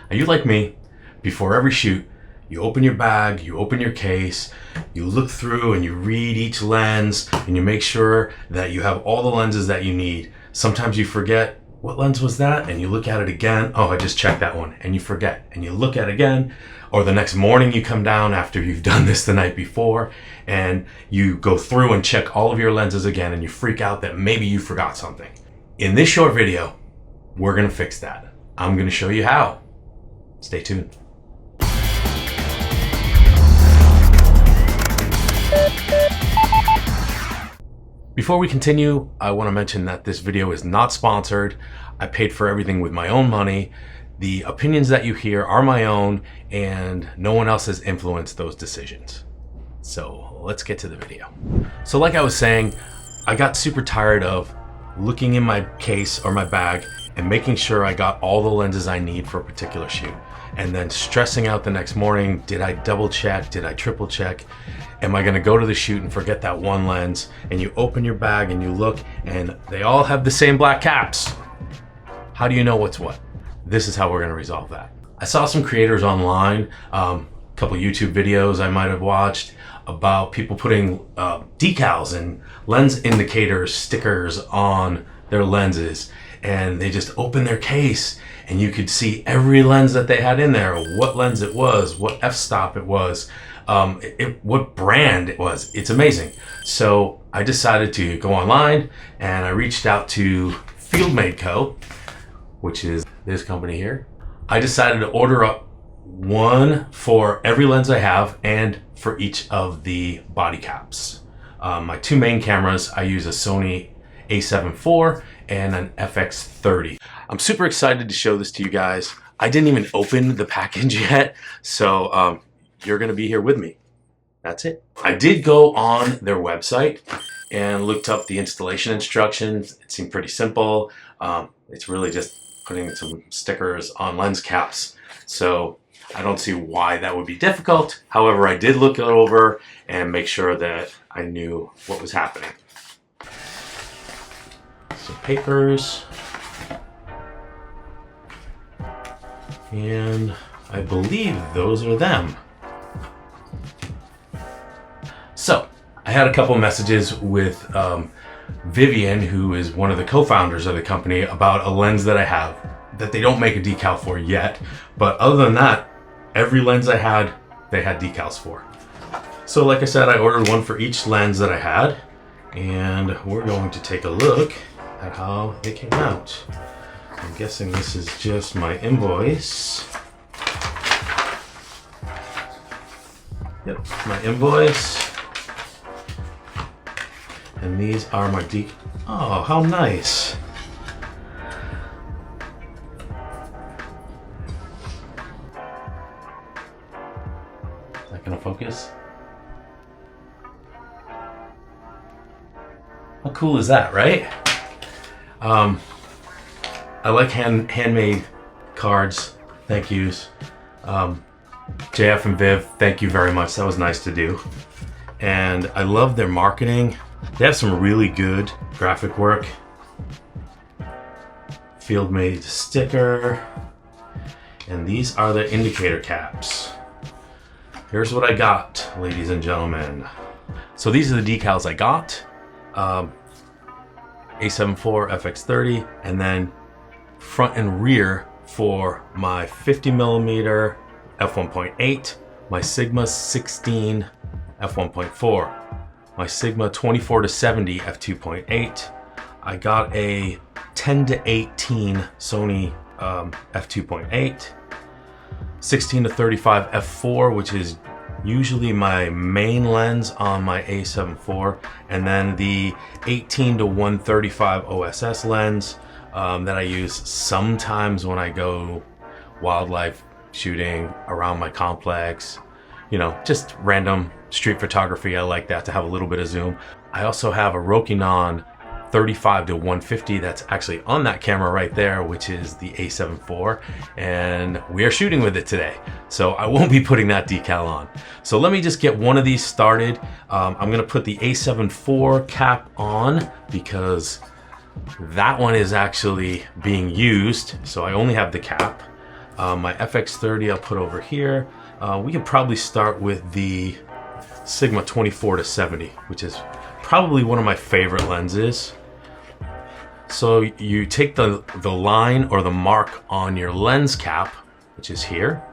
Are you like me? Before every shoot, you open your bag, you open your case, you look through and you read each lens and you make sure that you have all the lenses that you need. Sometimes you forget, what lens was that? And you look at it again. Oh, I just checked that one. And you forget. And you look at it again. Or the next morning you come down after you've done this the night before and you go through and check all of your lenses again and you freak out that maybe you forgot something. In this short video, we're going to fix that. I'm going to show you how. Stay tuned. Before we continue, I want to mention that this video is not sponsored. I paid for everything with my own money. The opinions that you hear are my own, and no one else has influenced those decisions. So let's get to the video. So like I was saying, I got super tired of looking in my case or my bag and making sure I got all the lenses I need for a particular shoot. And then stressing out the next morning, did I double check? Did I triple check? Am I gonna go to the shoot and forget that one lens? And you open your bag and you look and they all have the same black caps. How do you know what's what? This is how we're gonna resolve that. I saw some creators online, a couple YouTube videos I might have watched about people putting decals and lens indicators, stickers on their lenses. And they just open their case and you could see every lens that they had in there, what lens it was, what f-stop it was, what brand it was. It's amazing. So I decided to go online and I reached out to Fieldmade Co., which is this company here. I decided to order up one for every lens I have and for each of the body caps. My two main cameras, I use a Sony a7 IV and an FX30. I'm super excited to show this to you guys. I didn't even open the package yet, so you're gonna be here with me. That's it. I did go on their website and looked up the installation instructions. It seemed pretty simple. It's really just putting some stickers on lens caps. So I don't see why that would be difficult. However, I did look it over and make sure that I knew what was happening. Some papers. And I believe those are them. So I had a couple messages with Vivian, who is one of the co-founders of the company, about a lens that I have that they don't make a decal for yet. But other than that, every lens I had, they had decals for. So like I said, I ordered one for each lens that I had, and we're going to take a look at how they came out. I'm guessing this is just my invoice. Yep, my invoice. And these are my oh, how nice. Is that gonna focus? How cool is that, right? I like handmade cards. Thank yous. JF and Viv, thank you very much. That was nice to do. And I love their marketing. They have some really good graphic work. Fieldmade sticker. And these are the indicator caps. Here's what I got, ladies and gentlemen. So these are the decals I got. A7 IV, FX30, and then front and rear for my 50mm f1.8, my Sigma 16 f1.4, my Sigma 24-70 f2.8. I got a 10-18 Sony f2.8, 16-35 f4, which is usually my main lens on my a7 IV, and then the 18-135 OSS lens that I use sometimes when I go wildlife shooting around my complex, you know, just random street photography. I like that to have a little bit of zoom. I also have a Rokinon 35-150 that's actually on that camera right there, which is the a7 IV, and we are shooting with it today, so I won't be putting that decal on. So let me just get one of these started. I'm gonna put the a7 IV cap on because that one is actually being used, so I only have the cap. My FX30 I'll put over here. We can probably start with the Sigma 24-70, which is probably one of my favorite lenses. So you take the line or the mark on your lens cap, which is here,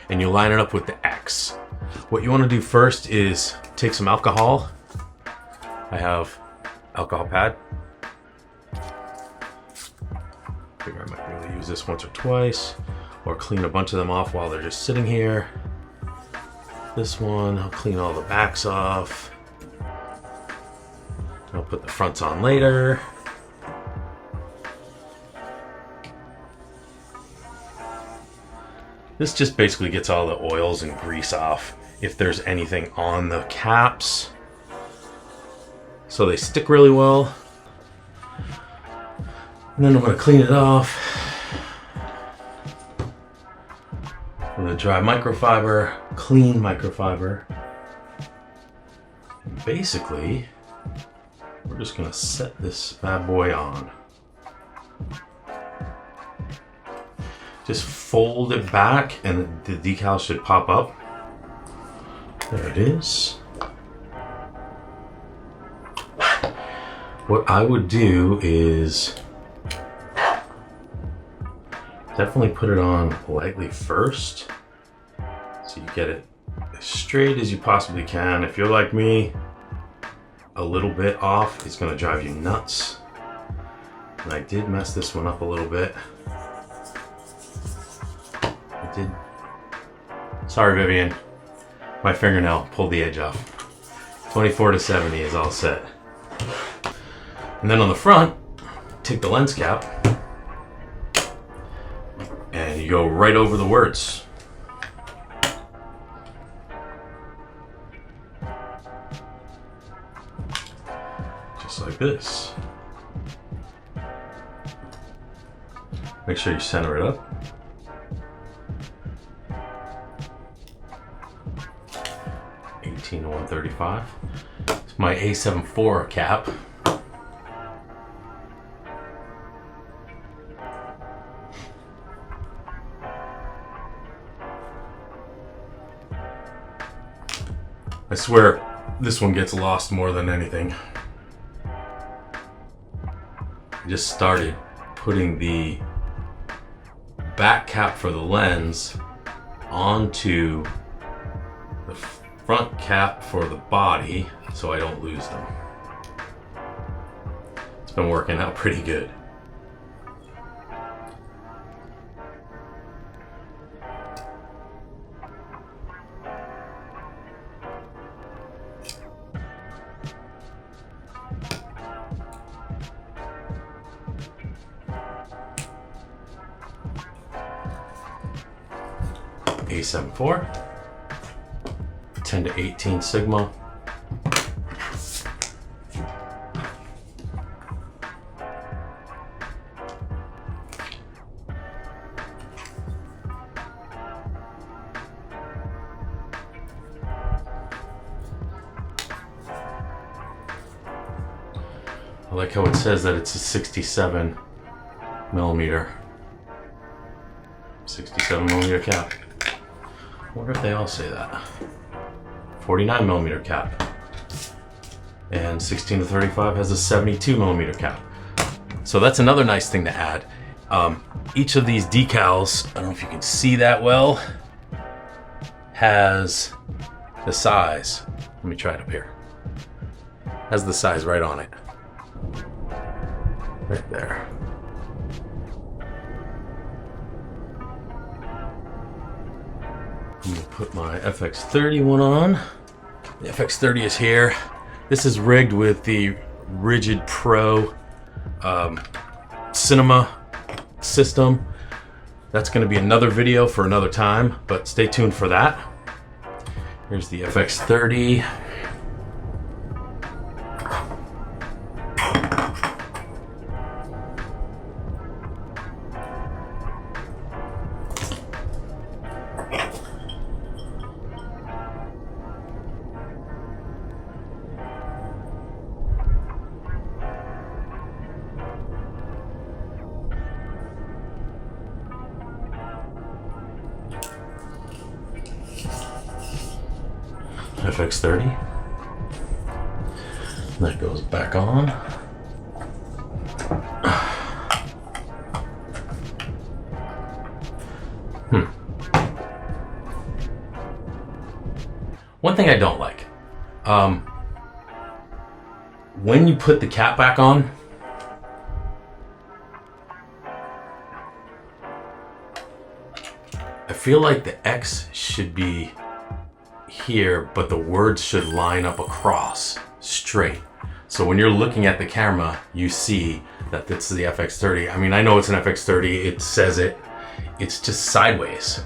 and you line it up with the X. What you want to do first is take some alcohol. I have alcohol pad. Figure I might really use this once or twice, or clean a bunch of them off while they're just sitting here. This one, I'll clean all the backs off. I'll put the fronts on later. This just basically gets all the oils and grease off if there's anything on the caps, so they stick really well. And then I'm going to clean it off with a dry microfiber, clean microfiber. And basically, we're just going to set this bad boy on. Just fold it back and the decal should pop up. There it is. What I would do is definitely put it on lightly first, so you get it as straight as you possibly can. If you're like me, a little bit off is going to drive you nuts. And I did mess this one up a little bit. I did. Sorry, Vivian. My fingernail pulled the edge off. 24-70 is all set. And then on the front, take the lens cap and you go right over the words. Just like this. Make sure you center it up. To 135. It's my A7 IV cap. I swear this one gets lost more than anything. I just started putting the back cap for the lens onto the front cap for the body so I don't lose them. It's been working out pretty good. A7 IV. 10-18 Sigma. I like how it says that it's a 67 millimeter cap. I wonder if they all say that. 49 millimeter cap, and 16-35 has a 72 millimeter cap. So that's another nice thing to add. Each of these decals, I don't know if you can see that well, has the size. Let me try it up here. Has the size right on it. Right there. I'm gonna put my FX30 one on. The FX30 is here. This is rigged with the Rigid Pro cinema system. That's going to be another video for another time, but stay tuned for that. Here's the FX30. FX30. That goes back on. One thing I don't like, when you put the cap back on, I feel like the X should be here, but the words should line up across straight. So when you're looking at the camera, you see that this is the FX30. I mean, I know it's an FX30, it says it, it's just sideways.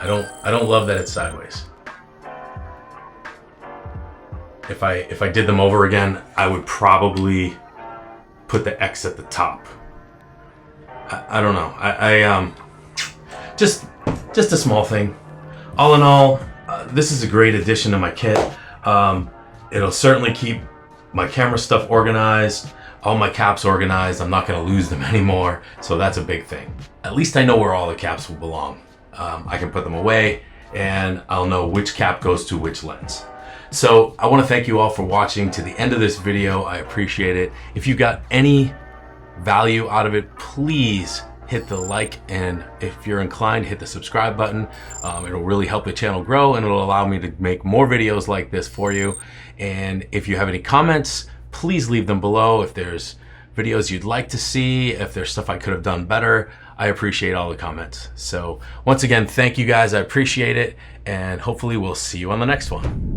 I don't love that it's sideways. If I did them over again, I would probably put the X at the top. I don't know. Just a small thing. All in all, this is a great addition to my kit. It'll certainly keep my camera stuff organized, all my caps organized. I'm not going to lose them anymore, so that's a big thing. At least I know where all the caps will belong. I can put them away, and I'll know which cap goes to which lens. So I want to thank you all for watching to the end of this video. I appreciate it. If you got any value out of it, please hit the like, and if you're inclined, hit the subscribe button. It'll really help the channel grow, and it'll allow me to make more videos like this for you. And if you have any comments, please leave them below. If there's videos you'd like to see, if there's stuff I could have done better, I appreciate all the comments. So once again, thank you guys. I appreciate it, and hopefully we'll see you on the next one.